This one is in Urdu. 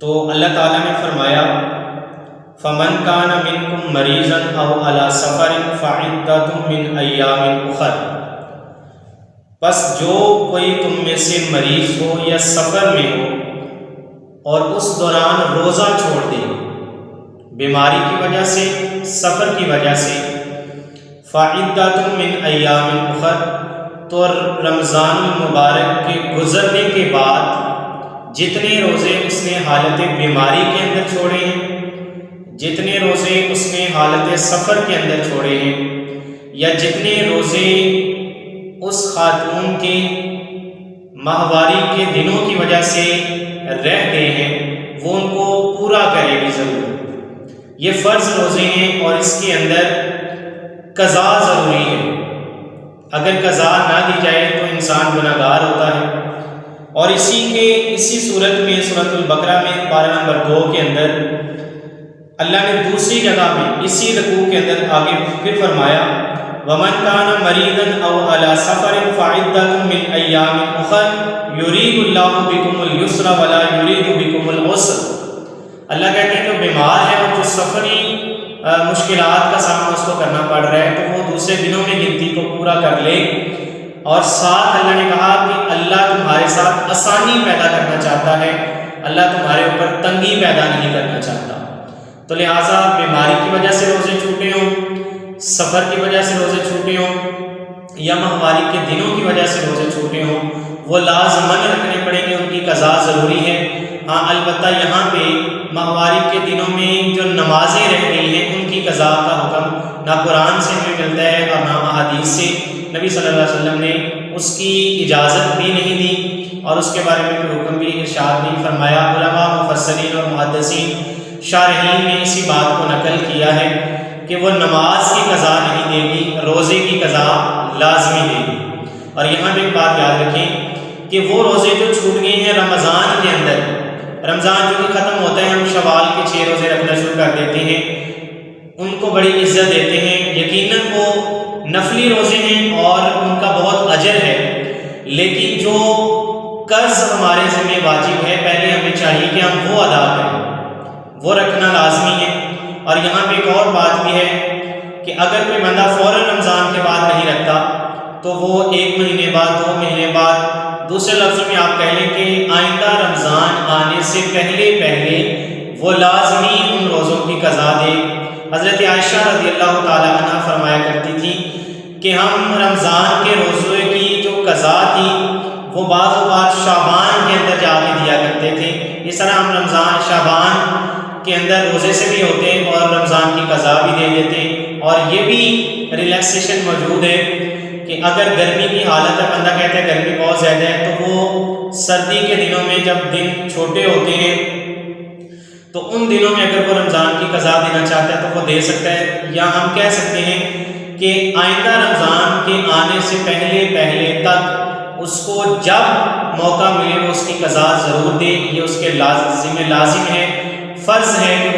تو اللہ تعالیٰ نے فرمایا فمن کان منکم مریضا او علی سفر فعدۃ من ایام اخر، بس جو کوئی تم میں سے مریض ہو یا سفر میں ہو اور اس دوران روزہ چھوڑ دے، بیماری کی وجہ سے، سفر کی وجہ سے، فعدۃ من ایام اخر، تو رمضان المبارک کے گزرنے کے بعد جتنے روزے اس نے حالت بیماری کے اندر چھوڑے ہیں، جتنے روزے اس نے حالت سفر کے اندر چھوڑے ہیں، یا جتنے روزے اس خاتون کے ماہواری کے دنوں کی وجہ سے رہ گئے ہیں، وہ ان کو پورا کرے گی ضرور۔ یہ فرض روزے ہیں اور اس کے اندر قضا ضروری ہے۔ اگر قضا نہ دی جائے تو انسان گناہگار ہوتا ہے۔ اور اسی صورت میں سورۃ البقرہ میں پارہ نمبر 2 کے اندر اللہ نے دوسری جگہ میں اسی رکوع کے اندر آگے پھر فرمایا وَمَنْ كَانَ مَرِيضًا أَوْ عَلَى سَفَرٍ فَعِدَّةٌ مِّنْ أَيَّامٍ أُخَرَ يُرِيدُ اللَّهُ بِكُمُ الْيُسْرَ وَلَا يُرِيدُ بِكُمُ الْعُسْرَ۔ اللہ کہتے ہیں جو بیمار ہے اور جو سفری مشکلات کا سامنا اس کو کرنا پڑ رہا ہے تو وہ دوسرے دنوں میں گنتی کو پورا کر لے، اور ساتھ اللہ نے کہا کہ اللہ تمہارے ساتھ آسانی پیدا کرنا چاہتا ہے، اللہ تمہارے اوپر تنگی پیدا نہیں کرنا چاہتا۔ تو لہٰذا بیماری کی وجہ سے روزے چھوٹے ہوں، سفر کی وجہ سے روزے چھوٹے ہوں، یا ماہواری کے دنوں کی وجہ سے روزے چھوٹے ہوں، وہ لازماً رکھنے پڑیں گے، ان کی قضا ضروری ہے۔ ہاں البتہ یہاں پہ ماہواری کے دنوں میں جو نمازیں رہ گئی ہیں ان کی قضا کا حکم نہ قرآن سے ہمیں ملتا ہے اور نہ احادیث سے، نبی صلی اللہ علیہ وسلم نے اس کی اجازت بھی نہیں دی اور اس کے بارے میں کوئی حکم بھی ارشاد نہیں فرمایا۔ علماء مفسرین اور محدثین شارحین نے اسی بات کو نقل کیا ہے کہ وہ نماز کی قضا نہیں دے گی، روزے کی قضا لازمی دے گی۔ اور یہاں پہ ایک بات یاد رکھیں کہ وہ روزے جو چھوٹ گئے ہیں رمضان کے اندر، رمضان جو کہ ختم ہوتا ہے ہم شوال کے 6 روزے رکھنا شروع کر دیتے ہیں، ان کو بڑی عزت دیتے ہیں، یقیناً وہ نفلی روزے ہیں اور ان کا بہت اجر ہے، لیکن جو قرض ہمارے ذمہ واجب ہے پہلے ہمیں چاہیے کہ ہم وہ ادا کریں، وہ رکھنا لازمی ہے۔ اور یہاں پہ ایک اور بات بھی ہے کہ اگر کوئی بندہ فوراً رمضان کے بعد نہیں رکھتا تو وہ 1 مہینے بعد، 2 مہینے بعد، دوسرے لفظوں میں آپ کہہ لیں کہ آئندہ رمضان آنے سے پہلے وہ لازمی ان روزوں کی قضا دے۔ حضرت عائشہ رضی اللہ تعالی عنہ فرمایا کرتی تھی کہ ہم رمضان کے روزے کی جو قضا تھی وہ بعض اوقات شعبان کے اندر جا کے دیا کرتے تھے۔ اس طرح ہم رمضان شعبان کے اندر روزے سے بھی ہوتے ہیں اور رمضان کی قضا بھی دے دیتے ہیں۔ اور یہ بھی ریلیکسیشن موجود ہے کہ اگر گرمی کی حالت ہے، بندہ کہتا ہے گرمی بہت زیادہ ہے، تو وہ سردی کے دنوں میں جب دن چھوٹے ہوتے ہیں تو ان دنوں میں اگر وہ رمضان کی قضا دینا چاہتا ہے تو وہ دے سکتا ہے، یا ہم کہہ سکتے ہیں کہ آئندہ رمضان کے آنے سے پہلے تک اس کو جب موقع ملے وہ اس کی قضا ضرور دے، یہ اس کے ذمہ لازم ہے، فرض ہے کہ